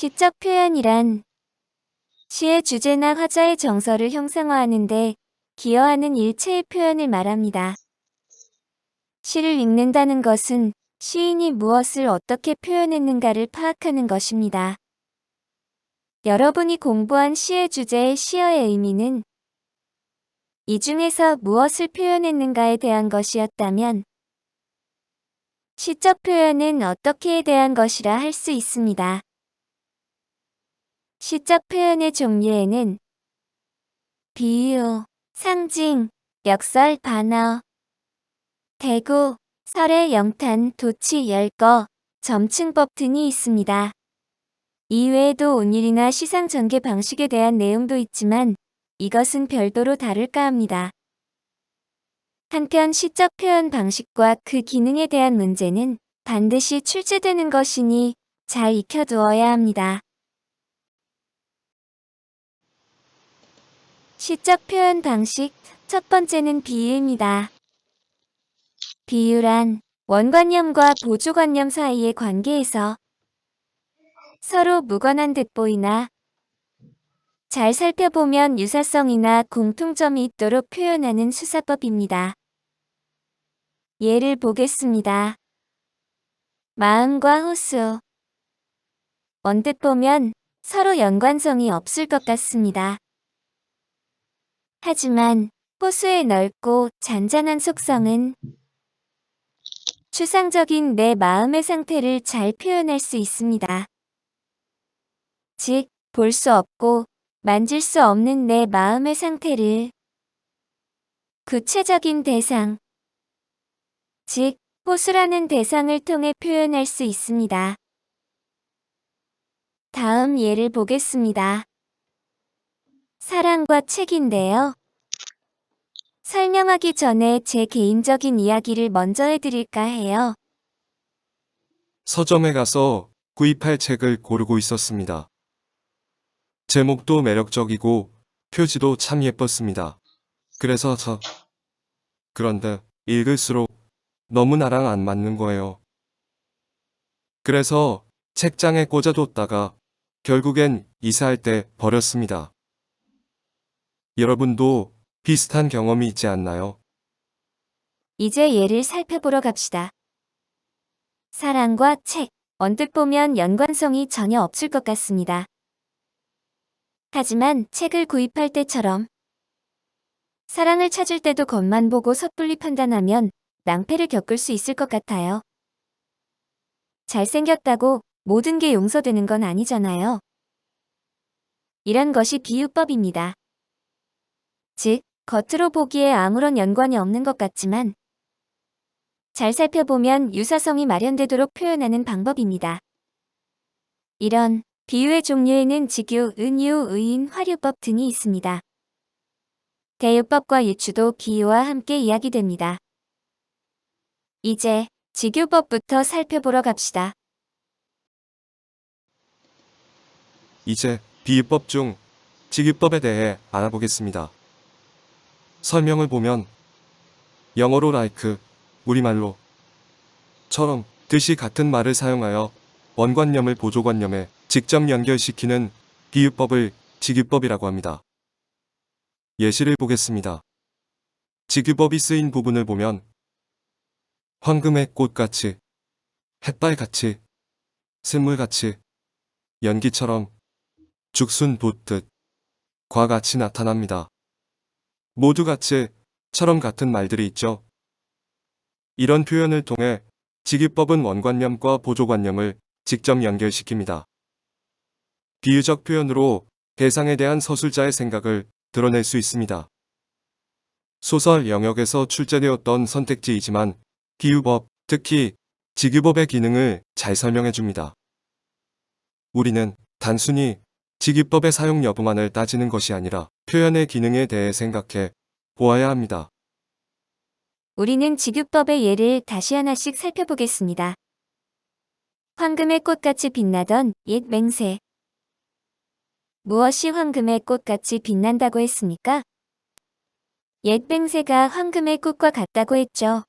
시적 표현이란 시의 주제나 화자의 정서를 형상화하는 데 기여하는 일체의 표현을 말합니다. 시를 읽는다는 것은 시인이 무엇을 어떻게 표현했는가를 파악하는 것입니다. 여러분이 공부한 시의 주제의 시어의 의미는 이 중에서 무엇을 표현했는가에 대한 것이었다면 시적 표현은 어떻게에 대한 것이라 할 수 있습니다. 시적 표현의 종류에는 비유, 상징, 역설, 반어, 대구, 설의 영탄, 도치, 열거, 점층법 등이 있습니다. 이외에도 온일이나 시상 전개 방식에 대한 내용도 있지만 이것은 별도로 다룰까 합니다. 한편 시적 표현 방식과 그 기능에 대한 문제는 반드시 출제되는 것이니 잘 익혀두어야 합니다. 시적 표현 방식 첫 번째는 비유입니다. 비유란 원관념과 보조관념 사이의 관계에서 서로 무관한 듯 보이나 잘 살펴보면 유사성이나 공통점이 있도록 표현하는 수사법입니다. 예를 보겠습니다. 마음과 호수. 언뜻 보면 서로 연관성이 없을 것 같습니다. 하지만 호수의 넓고 잔잔한 속성은 추상적인 내 마음의 상태를 잘 표현할 수 있습니다. 즉, 볼 수 없고 만질 수 없는 내 마음의 상태를 구체적인 대상, 즉, 호수라는 대상을 통해 표현할 수 있습니다. 다음 예를 보겠습니다. 사랑과 책인데요. 설명하기 전에 제 개인적인 이야기를 먼저 해드릴까 해요. 서점에 가서 구입할 책을 고르고 있었습니다. 제목도 매력적이고 표지도 참 예뻤습니다. 그래서 그런데 읽을수록 너무 나랑 안 맞는 거예요. 그래서 책장에 꽂아뒀다가 결국엔 이사할 때 버렸습니다. 여러분도 비슷한 경험이 있지 않나요? 이제 예를 살펴보러 갑시다. 사랑과 책, 언뜻 보면 연관성이 전혀 없을 것 같습니다. 하지만 책을 구입할 때처럼 사랑을 찾을 때도 겉만 보고 섣불리 판단하면 낭패를 겪을 수 있을 것 같아요. 잘생겼다고 모든 게 용서되는 건 아니잖아요. 이런 것이 비유법입니다. 즉, 겉으로 보기에 아무런 연관이 없는 것 같지만 잘 살펴보면 유사성이 마련되도록 표현하는 방법입니다. 이런 비유의 종류에는 직유, 은유, 의인, 화류법 등이 있습니다. 대유법과 유추도 비유와 함께 이야기됩니다. 이제 직유법부터 살펴보러 갑시다. 이제 비유법 중 직유법에 대해 알아보겠습니다. 설명을 보면 영어로 like, 우리말로 처럼 뜻이 같은 말을 사용하여 원관념을 보조관념에 직접 연결시키는 비유법을 직유법이라고 합니다. 예시를 보겠습니다. 직유법이 쓰인 부분을 보면 황금의 꽃같이, 햇발같이, 샘물같이, 연기처럼, 죽순 돋듯, 과 같이 나타납니다. 모두 같이, 처럼 같은 말들이 있죠. 이런 표현을 통해 직유법은 원관념과 보조관념을 직접 연결시킵니다. 비유적 표현으로 대상에 대한 서술자의 생각을 드러낼 수 있습니다. 소설 영역에서 출제되었던 선택지이지만 비유법, 특히 직유법의 기능을 잘 설명해 줍니다. 우리는 단순히 직유법의 사용 여부만을 따지는 것이 아니라 표현의 기능에 대해 생각해 보아야 합니다. 우리는 직유법의 예를 다시 하나씩 살펴보겠습니다. 황금의 꽃같이 빛나던 옛 맹세. 무엇이 황금의 꽃같이 빛난다고 했습니까? 옛 맹세가 황금의 꽃과 같다고 했죠.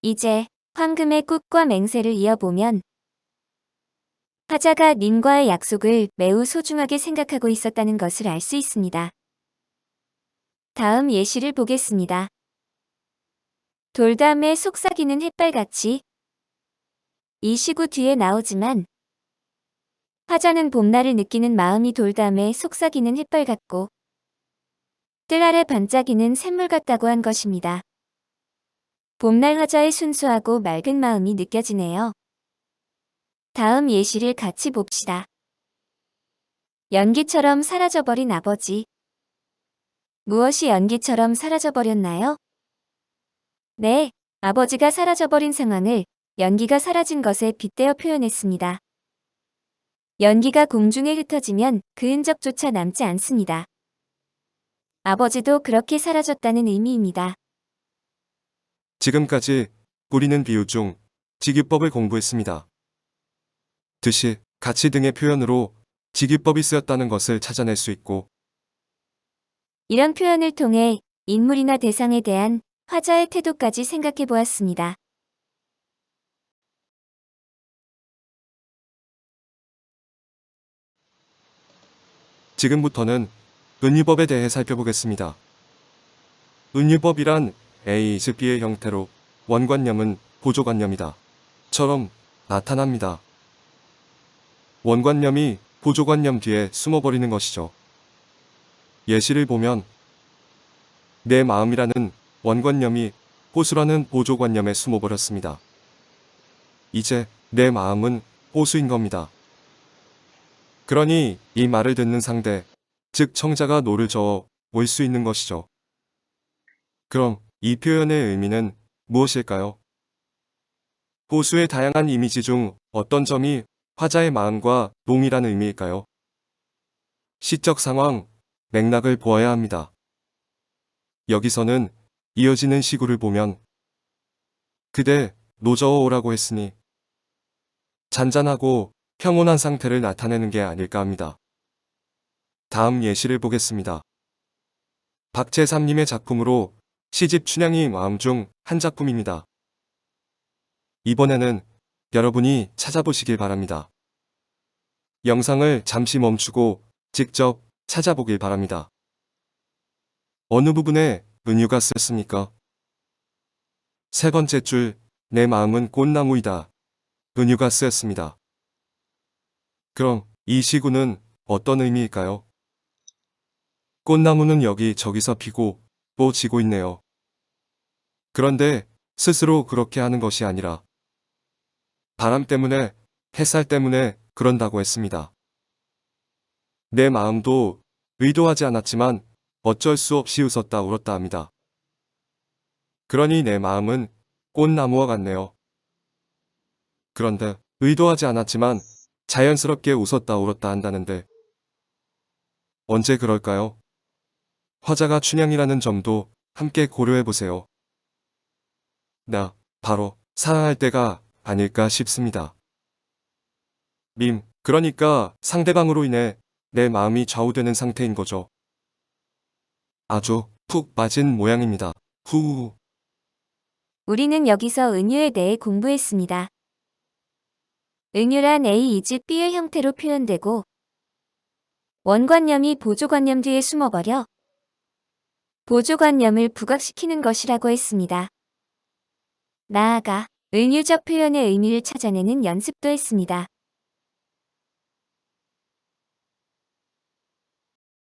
이제 황금의 꽃과 맹세를 이어보면 화자가 님과의 약속을 매우 소중하게 생각하고 있었다는 것을 알 수 있습니다. 다음 예시를 보겠습니다. 돌담에 속삭이는 햇발같이. 이 시구 뒤에 나오지만 화자는 봄날을 느끼는 마음이 돌담에 속삭이는 햇발 같고 뜰 아래 반짝이는 샘물 같다고 한 것입니다. 봄날 화자의 순수하고 맑은 마음이 느껴지네요. 다음 예시를 같이 봅시다. 연기처럼 사라져버린 아버지. 무엇이 연기처럼 사라져버렸나요? 네, 아버지가 사라져버린 상황을 연기가 사라진 것에 빗대어 표현했습니다. 연기가 공중에 흩어지면 그 흔적조차 남지 않습니다. 아버지도 그렇게 사라졌다는 의미입니다. 지금까지 우리는 비유 중 직유법을 공부했습니다. 듯이, 가치 등의 표현으로 직유법이 쓰였다는 것을 찾아낼 수 있고, 이런 표현을 통해 인물이나 대상에 대한 화자의 태도까지 생각해 보았습니다. 지금부터는 은유법에 대해 살펴보겠습니다. 은유법이란 A is B의 형태로 원관념은 보조관념이다. 처럼 나타납니다. 원관념이 보조관념 뒤에 숨어버리는 것이죠. 예시를 보면 내 마음이라는 원관념이 호수라는 보조관념에 숨어버렸습니다. 이제 내 마음은 호수인 겁니다. 그러니 이 말을 듣는 상대, 즉 청자가 노를 저어 올 수 있는 것이죠. 그럼 이 표현의 의미는 무엇일까요? 호수의 다양한 이미지 중 어떤 점이 화자의 마음과 동일한 의미일까요? 시적 상황, 맥락을 보아야 합니다. 여기서는 이어지는 시구를 보면 그대 노저어 오라고 했으니 잔잔하고 평온한 상태를 나타내는 게 아닐까 합니다. 다음 예시를 보겠습니다. 박재삼님의 작품으로 시집 춘향이 마음 중 한 작품입니다. 이번에는 여러분이 찾아보시길 바랍니다. 영상을 잠시 멈추고 직접 찾아보길 바랍니다. 어느 부분에 은유가 쓰였습니까? 세 번째 줄, 내 마음은 꽃나무이다. 은유가 쓰였습니다. 그럼 이 시구는 어떤 의미일까요? 꽃나무는 여기저기서 피고 또 지고 있네요. 그런데 스스로 그렇게 하는 것이 아니라 바람 때문에, 햇살 때문에 그런다고 했습니다. 내 마음도 의도하지 않았지만 어쩔 수 없이 웃었다 울었다 합니다. 그러니 내 마음은 꽃나무와 같네요. 그런데 의도하지 않았지만 자연스럽게 웃었다 울었다 한다는데 언제 그럴까요? 화자가 춘향이라는 점도 함께 고려해 보세요. 나 바로 사랑할 때가 아닐까 싶습니다. 그러니까 상대방으로 인해 내 마음이 좌우되는 상태인 거죠. 아주 푹 빠진 모양입니다. 후우. 우리는 여기서 은유에 대해 공부했습니다. 은유란 A is B의 형태로 표현되고 원관념이 보조관념 뒤에 숨어버려 보조관념을 부각시키는 것이라고 했습니다. 나아가 은유적 표현의 의미를 찾아내는 연습도 했습니다.